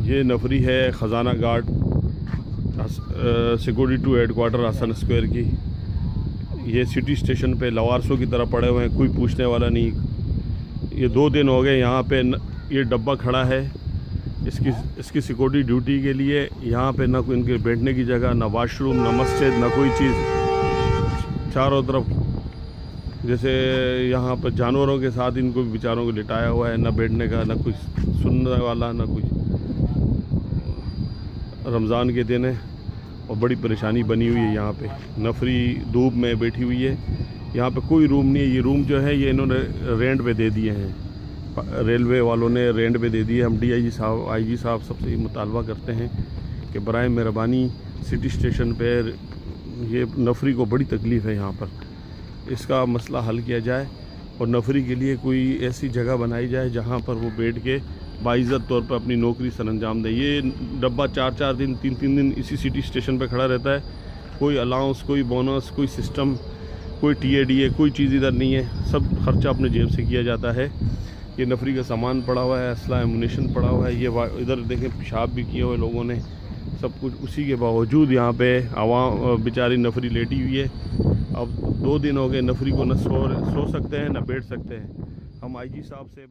ये नफरी है ख़जाना guard security to headquarter Hasan square की। ये सिटी स्टेशन पे लवारसों की तरह पड़े हुए हैं, कोई पूछने वाला नहीं। ये 2 दिन हो गए यहाँ पे ये डब्बा खड़ा है इसकी सिक्योरिटी ड्यूटी के लिए। यहाँ पे ना कोई इनके बैठने की जगह, ना वॉशरूम, ना मस्जिद, ना कोई चीज़। चारों तरफ जैसे यहाँ पर जानवरों के साथ इनको बेचारों को लिटाया हुआ है, ना बैठने का, ना कुछ सुनने वाला, ना कुछ। रमज़ान के दिन है और बड़ी परेशानी बनी हुई है। यहाँ पे नफरी धूप में बैठी हुई है। यहाँ पे कोई रूम नहीं है। ये रूम जो है ये इन्होंने रेंट पे दे दिए हैं, रेलवे वालों ने रेंट पे दे दिए। हम आईजी साहब सबसे ये मुतालबा करते हैं कि बराए मेहरबानी सिटी स्टेशन पे ये नफरी को बड़ी तकलीफ़ है, यहाँ पर इसका मसला हल किया जाए और नफरी के लिए कोई ऐसी जगह बनाई जाए जहाँ पर वो बैठ के बाइज़्ज़त तौर पर अपनी नौकरी सरअंजाम दे। ये डब्बा 4-4 दिन 3-3 दिन इसी सिटी स्टेशन पर खड़ा रहता है। कोई अलाउंस, कोई बोनस, कोई सिस्टम, कोई TADA, कोई चीज़ इधर नहीं है। सब खर्चा अपने जेब से किया जाता है। ये नफरी का सामान पड़ा हुआ है, असला एमुनेशन पड़ा हुआ है। ये इधर देखें पेशाब भी किए हुए लोगों ने, सब कुछ। उसी के बावजूद यहाँ पे आवाम बेचारी नफरी लेटी हुई है। अब 2 दिन हो गए नफरी को न सो सकते हैं न बैठ सकते हैं। हम IG साहब से